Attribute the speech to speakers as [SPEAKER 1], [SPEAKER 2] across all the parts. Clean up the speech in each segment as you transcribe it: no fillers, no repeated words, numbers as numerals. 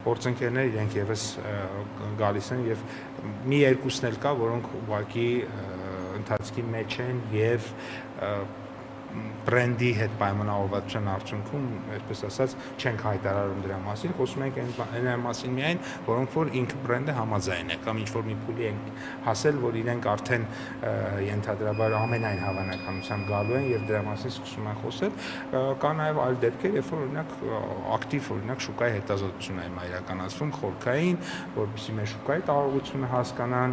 [SPEAKER 1] գործընկերներ իրենք եւս գալիս են եւ մի երկուսն էլ կա, որոնք ուղղակի ընթացքի մեջ են եւ բրենդի հետ պայմանավորվածության արդյունքում, այսպես ասած, չենք հայտարարում դրա մասին, խոսում ենք այն մասին միայն, որոնք որ ինքը բրենդը համաձայն է, կամ ինչ-որ մի փուլի ենք հասել, որ իրենք արդեն ենթադրաբար ամենայն հավանականությամբ գալու են եւ դրա մասին սկսում են խոսել, կա նաեւ այլ դեպքեր, երբ որ օրինակ ակտիվ օրինակ շուկայի հետազոտություն է իրականացվում խորքային, որպեսզի մեր շուկայի տարողությունը հասկանան,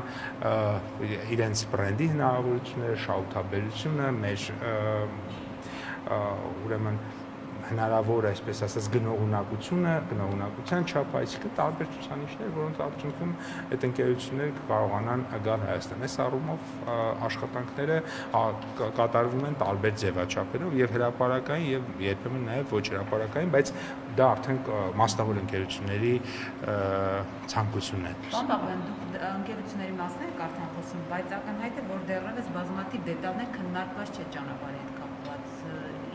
[SPEAKER 1] իրենց բրենդի հնարավորությունները, շահութաբերությունը, մեր ուրեմն հնարավոր այսպես ասած գնողունակության չափ, այսինքն տարբեր ցուցանիշներ, որոնց արդյունքում այդ ընկերությունները կարողանան գալ Հայաստան։ Այս առումով աշխատանքները կատարվում են տարբեր ձևաչափերով եւ հրապարակային եւ երբեմն նաեւ ոչ հրապարակային, բայց դա արդեն մասնավոր ընկերությունների ցանկությունն է։
[SPEAKER 2] Պարոն Բաղրամյան, դուք ընկերությունների մասն եք արդեն խոսում, բայց ակնհայտ է, որ դեռևս բազմաթիվ դետալներ քննարկված չէ ճանապարհի հետ կապված։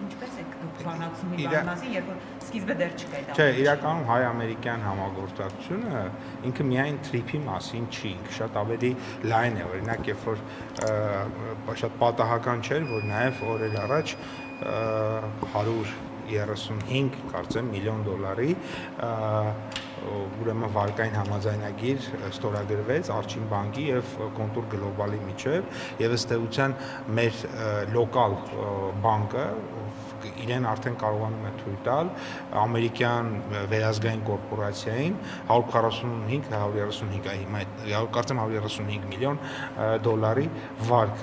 [SPEAKER 2] Ինչպես եք դուք բանակցում իրար մասին, երբ որ սկիզբը դեռ չկա այդ։
[SPEAKER 1] Չէ, իրականում հայ-ամերիկյան համագործակցությունը ինքը միայն թրիփի մասին չի, ինքը շատ ավելի լայն է, օրինակ, երբ որ շատ պատահական չէր, որ նաև օրեր առաջ 135 կարծեմ միլիոն դոլարի ուրեմն վարկային համաձայնագիր ստորագրվեց Արչին բանկի եւ Կոնտուր գլոբալի միջեւ եւ ըստ էության մեր լոկալ բանկը իրեն արդեն կարողանում է թույլ տալ ամերիկյան վերազգային կորպորացիային 135 հիմա կարծեմ 135 միլիոն դոլարի վարկ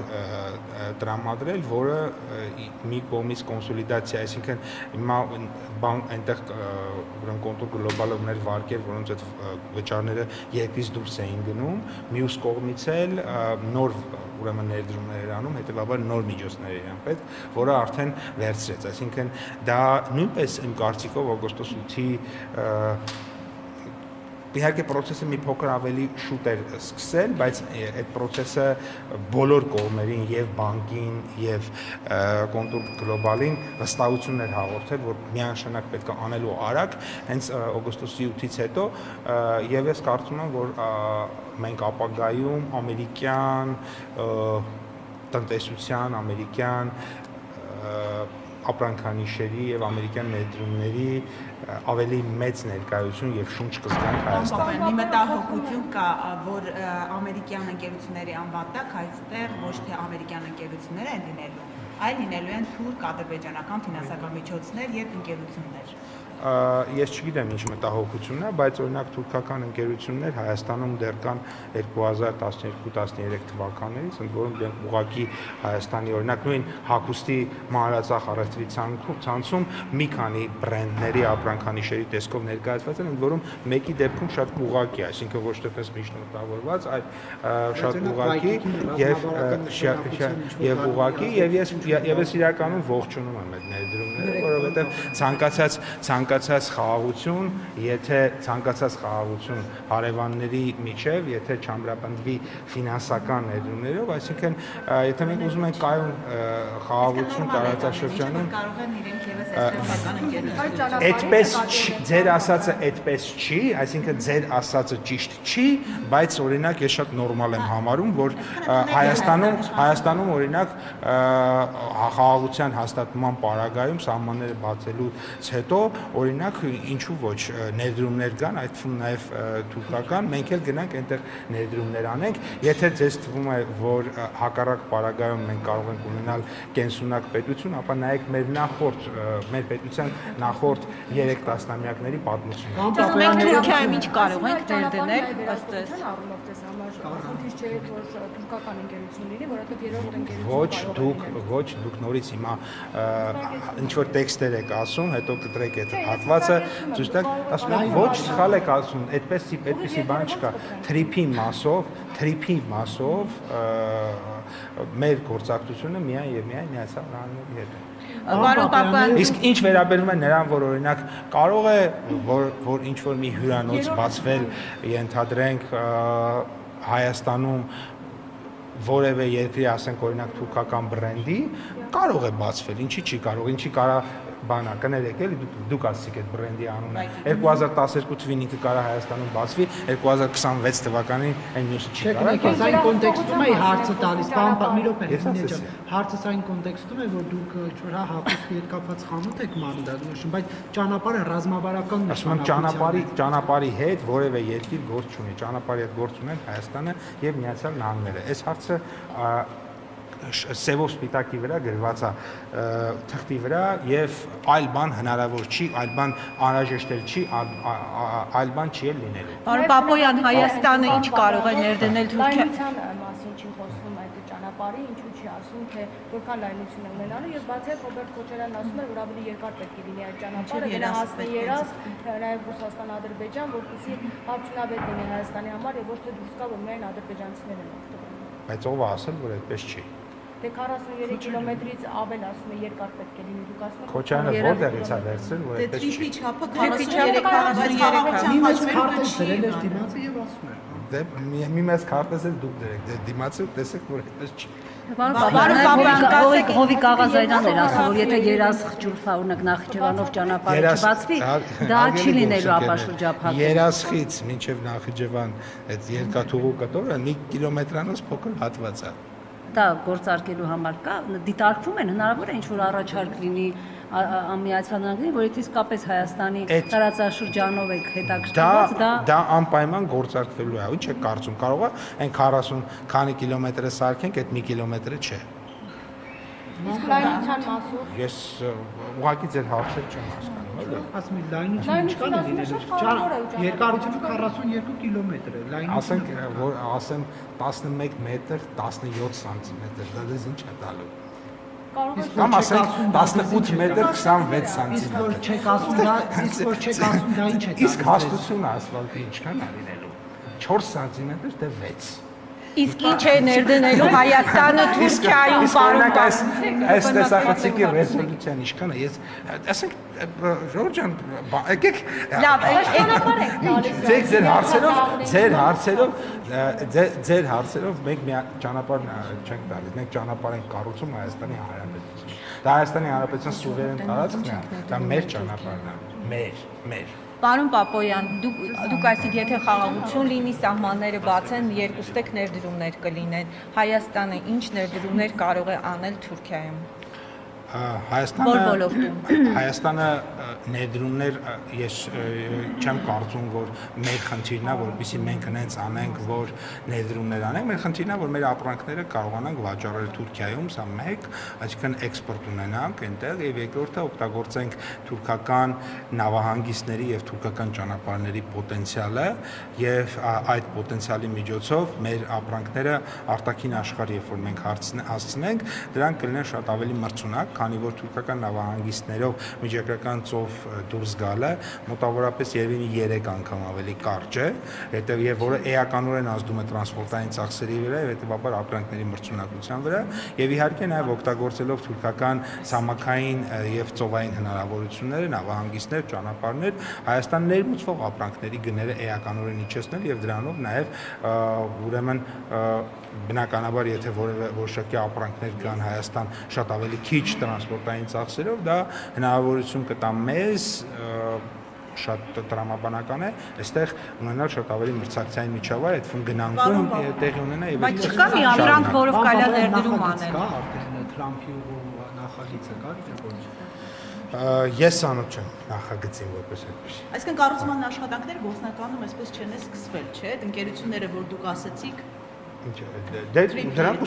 [SPEAKER 1] տրամադրել, որը մի կողմից կոնսոլիդացիա, այսինքն հիմա այնտեղ ուրեմն Կոնտուր գլոբալը ուներ վարկեր, որոնց այդ վճարները երկրից դուրս էին գնում, մյուս կողմից էլ նոր ուրեմն ներդրումներ անում, հետեւաբար նոր միջոցներ իրան պետք, որը արդեն վերցրեց, այսինքն դա նույնպես իմ կարծիքով օգոստոս 8-ի իհարկե process-ը մի փոքր ավելի շուտ էր սկսել, բայց այդ process-ը բոլոր կողմերին եւ բանկին եւ Կոնտուր գլոբալին վստահություն էր հաղորդել, որ միանշանակ պետք է անելու արագ, հենց օգոստոսի 8-ից հետո եւ ես կարծում եմ, որ մենք ապագայում ամերիկյան տնտեսության, ամերիկյան ապրանքանիշերի եւ ամերիկյան ներդրումների ավելի մեծ ներկայություն եւ շունչ կզգանք Հայաստանում։
[SPEAKER 2] Մի մտահոգություն կա, որ ամերիկյան ընկերությունների անվան տակ այստեղ ոչ թե ամերիկյան ընկերություններ են լինելու, այլ լինելու են թուրք ադրբեջանական ֆինանսական միջոցներ եւ ընկերություններ։
[SPEAKER 1] Ես չգիտեմ ինչ մտահոգությունն է, բայց օրինակ թուրքական ընկերություններ Հայաստանում դեռ կան 2012-13 թվականներից, ընդ որում դրանք ուղղակի Հայաստանի օրինակ նույն հագուստի մանրածախ առևտրի ցանցում մի քանի բրենդների ապրանքանիշերի տեսքով ներկայացված են, ընդ որում մեկի դեպքում շատ ուղղակի, այսինքն ոչ թե պես միջնորդավորված, այլ շատ ուղղակի եւ ուղղակի եւ ես իրականում ողջունում եմ այդ ներդրումները, որովհետեւ ցանկացած խաղաղություն, եթե ցանկացած խաղաղություն հարևանների միջև, եթե չամրապնդվի ֆինանսական ներդրումներով, այսինքն եթե մենք ուզում ենք կայուն խաղաղություն տարածաշրջանում,
[SPEAKER 2] կարող են իրենք եւս այսպես ընկերություններ։
[SPEAKER 1] Այդպես ձեր ասածը այդպես չի, այսինքն ձեր ասածը ճիշտ չի, բայց օրինակ ես շատ նորմալ եմ համարում, որ Հայաստանում օրինակ խաղաղության հաստատման պարագայում սահմանները բացելուց հետո օրինակ ինչու ոչ ներդրումներ կան, այդ թվում նաև թուրքական, մենք էլ գնանք այնտեղ ներդրումներ անենք, եթե ձեզ թվում է, որ հակառակ պարագայում մենք կարող ենք ունենալ կենսունակ պետություն, ապա նայեք մեր պետության նախորդ 3 տասնամյակների պատմությունը։
[SPEAKER 2] Իսկ մենք Թուրքիայում ինչ կարող ենք ներդնել, ըստ էս
[SPEAKER 3] խնդիր չէ, որ թուրքական ընկերությունների, որովհետև երրորդ
[SPEAKER 1] Ոչ,
[SPEAKER 3] ընկերությունը
[SPEAKER 1] դուք նորից հիմա ինչ որ տեքստեր եք ասում, հետո կտրեք այդ հատվածը, ցույց տակ, ասում եք ոչ, սխալ եք ասում, այդպեսի բան չկա։ Թրիփի մասով մեր գործակցությունը միայն եւ միայն Միացյալ Նահանգների հետ է։
[SPEAKER 2] Պարոն Պապյան,
[SPEAKER 1] Իսկ ինչ վերաբերում է նրան, որ օրինակ կարող է որ ինչ որ մի հյուրանոց բացվել, ենթադրենք Հայաստանում որևէ երկրի, ասենք օրինակ թուրքական բրենդի, կարող է բացվել, ինչի չի կարող, ինչի կարա բանա, կներեք էլի դուք ասացիք այդ բրենդի անունը։ 2012 թվականին ինքը կարա Հայաստանում բացվի, 2026 թվականին այն մյուսը չի կարա։
[SPEAKER 4] Չէ, այն կոնտեքստում է հարցը տալիս, մի րոպե, հարցը այն կոնտեքստում է, որ դուք չորա հապուսի հետ կապված խանութ եք մանրադաշնչում, բայց ճանապարհը ռազմավարական
[SPEAKER 1] ճանապարհի հետ որևէ երկիր գործ չունի, ճանապարհի հետ գործ ունեն Հայաստանը եւ Միացյալ Նահանգները։ Այս հարցը սևով սպիտակի վրա գրված է թղթի վրա եւ այլ բան հնարավոր չի, այլ բան անհրաժեշտ չի, այլ բան չի լինելու։
[SPEAKER 2] Պարոն Պապոյան, Հայաստանը ինչ կարող է ներդնել Թուրքիա։
[SPEAKER 3] Լայնության մասին չի խոսվում այդ ճանապարհի, ինչու չի ասում, թե որքան լայնություն է ունենալու եւ բացի այդ Ռոբերտ Քոչարյանն ասում է, որ ավելի երկար պետք է լինի այդ ճանապարհը, գնահատի երազ, նաեւ Ռուսաստան-Ադրբեջան, որպեսզի արդյունավետ լինի Հայաստանի համար եւ ոչ թե դուրս գա, որ միայն ադրբեջանցիներն են օգտվում։
[SPEAKER 1] Բայց ով է ասել, որ այդպես չի։
[SPEAKER 3] Դե 43 կիլոմետրից ավել ասում է երկար պետք է լինի, դուք ասում եք
[SPEAKER 1] Քոչարյանը որտեղից է վերցրել, որ այդպես չի։
[SPEAKER 2] Դե չափը 43
[SPEAKER 1] Դե մի մեծ քարտեզ էլ դուք դրեք, դե դիմացը տեսեք, որ այդպես չի։
[SPEAKER 5] Հովիկ Աղազարյանն էր ասում, որ եթե երասխջուրֆա օրինակ Նախիջևանով ճանապարհը չբացվի, դա չի լինելու ապաշրջափակ։
[SPEAKER 1] Երասխից մինչև Նախիջևան այդ երկաթուղու կտորը մի կիլոմետրանոց փոքր հատված է։
[SPEAKER 5] Դա գործարկելու համար կա, դիտարկվում են հնարավոր է ինչ-որ առաջարկ լինի Միացյալ Նահանգներին, որ եթե իսկապես Հայաստանի տարածաշրջանով եք հետաքրքրված,
[SPEAKER 1] դա անպայման գործարկվելու է։ Ինչ է կարծում, կարող է այն 40 քանի կիլոմետրը սարքենք, այդ մի կիլոմետրը չէ։
[SPEAKER 3] իսկ լայնության մասով
[SPEAKER 1] Ես ուղղակի ձեր հարցը չեմ հասկանում։
[SPEAKER 4] ասում եմ լայնությունը ինչքան է լինելու։ Երկարությունը 42 կիլոմետր է, լայնությունը
[SPEAKER 1] ասեմ 11 մետր 17 սանտիմետր, դա դες ինչ է տալու։ Կամ ասենք 18 մետր 26 սանտիմետր։
[SPEAKER 4] Իսկ որ չեք ասում դա, իսկ որ չեք ասում դա ինչ է տալու։
[SPEAKER 1] Իսկ հաստությունը ասֆալտի ինչքան է լինելու։ 4 սանտիմետր դե 6։
[SPEAKER 2] Իսկ ինչ է ներդնելու Հայաստանը Թուրքիայում, պարոն
[SPEAKER 1] Այս տեսախցիկի ռեզոլյուցիան ինչքան է, ես ասենք Ժորժ ջան, եկեք
[SPEAKER 2] լավ,
[SPEAKER 1] ձեր հարցերով մենք մի ճանապարհ չենք տալիս, մենք ճանապարհ ենք կառուցում Հայաստանի Հանրապետություն։ Դա Հայաստանի Հանրապետության սուվերեն տարածքն է, դա մեր ճանապարհն է, մեր
[SPEAKER 2] Պարոն Պապոյան, դուք այսինքն եթե խաղաղություն լինի, սահմանները բացեն, երկուստեք ներդրումներ կլինեն։ Հայաստանը ինչ ներդրումներ կարող է անել Թուրքիայում։
[SPEAKER 1] Հայաստանը ներդրումներ ես չեմ կարծում, որ մեր խնդիրն է, որպեսզի մենք հենց անենք, որ ներդրումներ անենք, մեր խնդիրն է, որ մեր ապրանքները կարողանանք վաճառել Թուրքիայում, սա մեկ, այսինքն էքսպորտ ունենանք այնտեղ, եւ երկրորդը օգտագործենք թուրքական նավահանգիստների եւ թուրքական ճանապարհների պոտենցիալը եւ այդ պոտենցիալի միջոցով մեր ապրանքները արտաքին աշխարհ, երբ որ մենք հասցնենք, դրանք կլինեն շատ ավելի մրցունակ, քանի որ թուրքական նավահանգիստներով միջակայական ծով դուրս գալը մոտավորապես երևի 3 անգամ ավելի կարճ է, եւ որը էականորեն ազդում է տրանսպորտային ծախսերի վրա եւ հետեւաբար ապրանքների մրցունակության վրա եւ իհարկե նաեւ օգտագործելով թուրքական ցամաքային եւ ծովային հնարավորությունները, նավահանգիստներ, ճանապարհներ, Հայաստան ներմուծվող ապրանքների գները էականորեն իջեցնել եւ դրանով նաեւ ուրեմն բնականաբար եթե որևէ որոշակի ապրանքներ կան Հայաստան շատ ավելի քիչ տրանսպորտային ծախսերով, դա հնարավորություն կտա մեզ շատ տրամաբանական է, այստեղ ունենալ շատ ավելի մրցակցային միջավայր, այդ ֆուն գնանկում տեղի ունենա եւ
[SPEAKER 2] բայց չկա մի ապրանք, որով կարելի է ներդրում անել։
[SPEAKER 4] Կա արդեն Թրամփի նախագիծը կա, թե ոչ։
[SPEAKER 1] Ես անոց չեմ նախագծին որպես այդպես։
[SPEAKER 6] Այսինքն կառուցման աշխատանքները գործնականում այսպես չեն սկսվել, չէ՞, այդ ընկերությունները, որ դուք ասացիք,
[SPEAKER 1] դրանք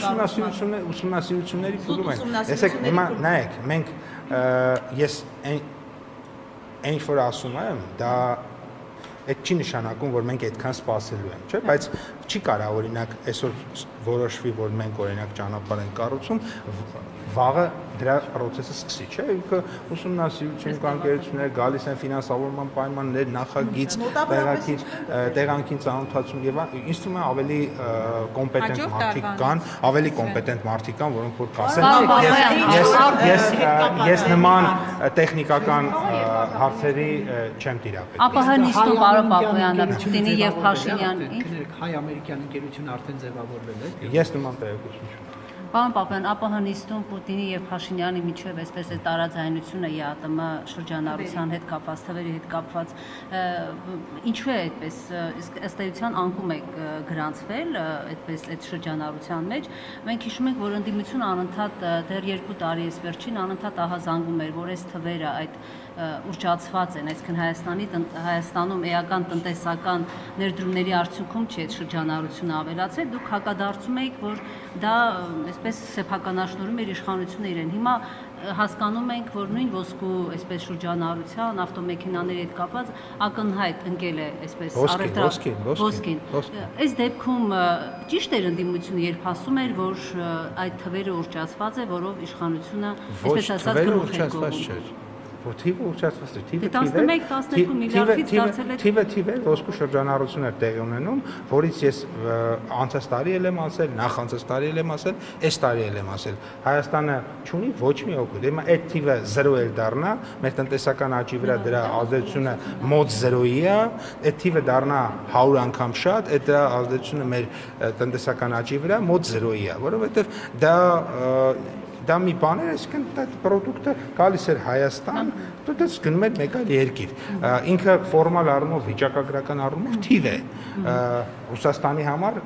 [SPEAKER 1] ուսումնասիրությունների փուլում են։ Տեսեք, հիմա նայեք, մենք ես այն որ ասում եմ, դա այդ չի նշանակում, որ մենք այդքան սպասելու ենք, չէ՞, բայց չի կարա օրինակ այսօր որոշվի, որ մենք օրինակ ճանապարհ ենք կառուցում, վաղը դրա process-ը սկսի, չէ՞, ինքը ուսումնասիրություն կանգերություններ գալիս են ֆինանսավորման պայմաններ, նախագիծ, տեղանքին ծանոթացում եւ ինձ թվում է ավելի կոմպետենտ մարդիկ կան, ավելի կոմպետենտ մարդիկ կան, որոնք որ կասեն, ես նման տեխնիկական հարցերի չեմ տիրապետում։
[SPEAKER 5] Ապա հնիստում պարոն Պապոյանը, Պուտինի եւ Փաշինյանի
[SPEAKER 4] հայ-ամերիկյան ընկերությունը արդեն ձևավորվել է։
[SPEAKER 1] Ես նման տեղեկություն չունեմ։
[SPEAKER 5] Պարոն Պապյան, ԱՊՀ-նիստում Պուտինի եւ Փաշինյանի միջև այսպես է տարաձայնությունը ԵԱՏՄ շրջանառության հետ կապված, թվերի հետ կապված, ինչու է այդպես, իսկ ըստ էության անկում է գրանցվել այդպես այդ շրջանառության մեջ։ Մենք հիշում ենք, որ ընդդիմությունը անընդհատ դեռ 2 տարի էս վերջին անընդհատ ահազանգում էր, որ այս թվերը այդ ուռճացված են, այսինքն Հայաստանում էական տնտեսական ներդրումների արդյունքում չի այդ շրջանառությունը ավելացել, դուք հակադարձում եք, որ դա այսպես սեփականաշնորհում էր իշխանությունը իրեն։ Հիմա հասկանում ենք, որ նույն ոսկու այսպես շրջանառության, ավտոմեքենաների հետ կապված ակնհայտ ընկել է այսպես ոսկին։ Այս դեպքում ճիշտ էր ընդդիմությունը, երբ ասում էր, որ այդ թվերը ուռճացված է, որով իշխանությունը այսպես ասած գլուխ է կողմում։
[SPEAKER 1] Թիվը ուռճացված է,
[SPEAKER 5] թիվը 11-12 միլիարդից դարձել է
[SPEAKER 1] թիվը ոսկու շրջանառություն է տեղի ունենում, որից ես անցած տարի եմ ասել, նախանցած տարի եմ ասել, այս տարի եմ ասել։ Հայաստանը չունի ոչ մի օգուտ։ Հիմա այդ թիվը 0 էլ դառնա, մեր տնտեսական աճի վրա դրա ազդեցությունը մոտ 0-ի է, այդ թիվը դառնա 100 անգամ շատ, այդ դրա ազդեցությունը մեր տնտեսական աճի վրա մոտ 0-ի է, որովհետև դա մի բան է, այսինքն այդ product-ը գալիս էր Հայաստան, դա գնում էր մեկ այլ երկիր։ Ինքը ֆորմալ առումով, վիճակագրական առումով թիվ է։ Ռուսաստանի համար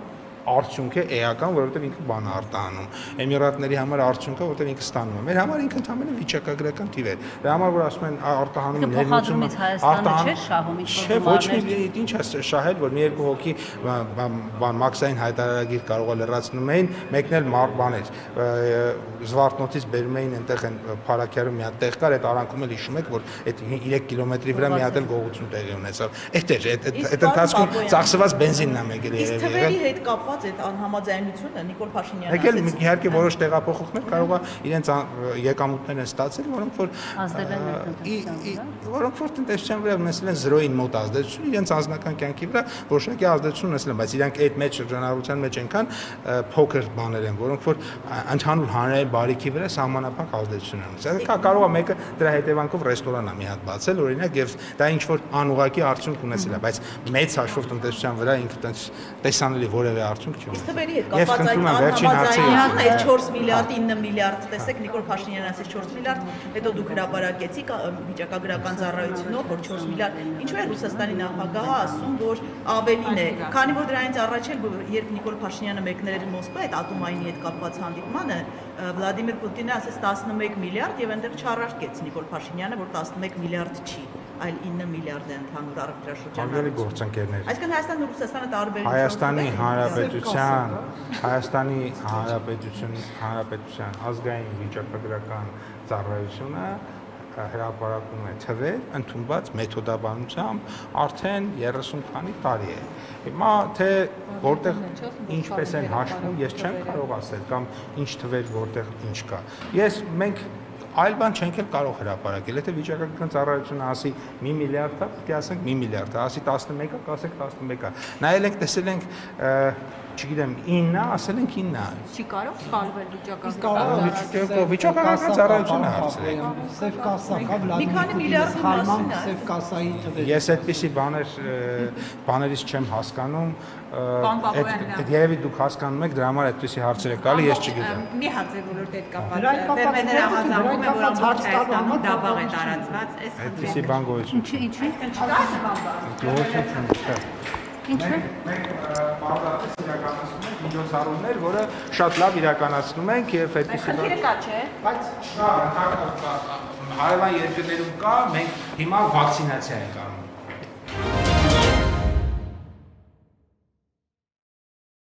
[SPEAKER 1] արդյունք է էական, որովհետև ինքը բան արտահանում։ Էմիրատների համար արդյունք է, որովհետև ինքը ստանում է։ Մեր համար ինքը ընդհանրապես վիճակագրական թիվ է։ Դրա համար որ ասում են արտահանում
[SPEAKER 5] ներմուծումը Հայաստանը չէ շահում,
[SPEAKER 1] ինչ ոչ մի ինչ է շահել, որ մի երկու հոգի բան մաքսային հայտարարագիր կարող է լրացնում էին, մեկն էլ բան էր Զվարթնոցից բերում էին այնտեղ են Փարաքյարում մի հատ տեղ կար, այդ արանքում էլ հիշում եք, որ այդ 3 կիլոմետրի վրա մի հատ էլ գողություն տեղի ունեցավ։ Այդ ընթացքում ծախսված բենզինն է մեկ էլ
[SPEAKER 6] երևի եղել։ Իսկ թվերի հետ կապված այդ անհամաձայնությունը Նիկոլ Փաշինյանը
[SPEAKER 1] ասաց։ Եկել իհարկե որոշ տեղափոխումներ կարող է իրենց եկամուտներ են ստացել, որոնք որ տնտեսության վրա ունեցել են 0-ին մոտ ազդեցություն, իրենց անձնական կյանքի վրա որոշակի ազդեցություն ունեցել են, բայց իրանք այդ մեջ շրջանառության մեջ այնքան փոքր բաներ են, որոնք որ ընդհանուր հանրային բարիքի վրա սահմանափակ ազդեցություն են ունեցել։ Կարող է մեկը դրա հետևանքով ռեստորան է մի հատ բացել, օրինակ, եւ դա ինչ որ անուղղակի արդյունք ունեցել է, բայց մեծ հաշվով տնտեսության վրա ինքը տեսանելի որևէ արդյունք չի ունեցել։
[SPEAKER 6] Թվերի հետ կապված այդ անհամաձայնությունը 4 միլիարդ 9 միլիարդ, տեսեք Նիկոլ Փաշինյանը ասեց 4 միլիարդ, հետո դուք հրապարակեցիք վիճակագրական ծառայությունով, որ 4 միլիարդ։ Ինչու է Ռուսաստանի նախագահը ասում, որ ավելին է, քանի որ դրանից առաջ էլ երբ Նիկոլ Փաշինյանը մեկներ էր Մոսկվա այդ ատոմայինի հետ կապված հանդիպմանը, Վլադիմիր Պուտինը ասեց 11 միլիարդ եւ այնտեղ չառարկեց Նիկոլ Փաշինյանը, որ 11 միլիարդ չի, այլ 9 միլիարդ է ընդհանուր առևտրաշրջանում։
[SPEAKER 1] Գործընկերներ։
[SPEAKER 6] Այսինքն Հայաստանն ու Ռուսաստանը տարբեր
[SPEAKER 1] Հանրապետության ազգային վիճակագրական ծառայությունը հրապարակում է թվեր ընդունված մեթոդաբանությամբ արդեն 30 քանի տարի է։ Հիմա թե որտեղ ինչպես են հաշվում, ես չեմ կարող ասել կամ ինչ թվեր որտեղ ինչ կա։ Մենք այլ բան չենք էլ կարող հրապարակել, եթե վիճակագրական ծառայությունը ասի 1 միլիարդ է, պետք է ասենք 1 միլիարդ է, ասի 11-ը, ասենք 11-ը։ Նայել ենք, տեսել ենք, չգիտեմ, 9-ը, ասել ենք 9-ը։
[SPEAKER 2] Չի կարող սխալվել
[SPEAKER 1] վիճակագրական ծառայությունը հարցրեք։
[SPEAKER 4] Սև կասա կա
[SPEAKER 6] մի քանի միլիարդի մասին է։
[SPEAKER 4] Սև կասայի թվեր։
[SPEAKER 1] Ես այդպիսի բաներից չեմ հասկանում, երևի դուք հասկանում եք, դրա համար այդպիսի հարցեր եք տալի, ես չգիտեմ։
[SPEAKER 2] Մի հարց է ոլորտի հետ կապված։ Ֆերմերները ահազանգում են, որ ամբողջ Հայաստանում դաբաղ է տարածված, այս
[SPEAKER 1] այդպիսի բան գոյություն։
[SPEAKER 5] Ինչի՞։
[SPEAKER 1] Մենք պարզապես իրականացնում ենք միջոցառումներ, որը շատ լավ իրականացնում ենք եւ այդպիսի բան։
[SPEAKER 2] Քիրը կա, չէ։
[SPEAKER 1] Բայց հարևան երկրներում կա, մենք հիմա վակցինացիա ենք անում։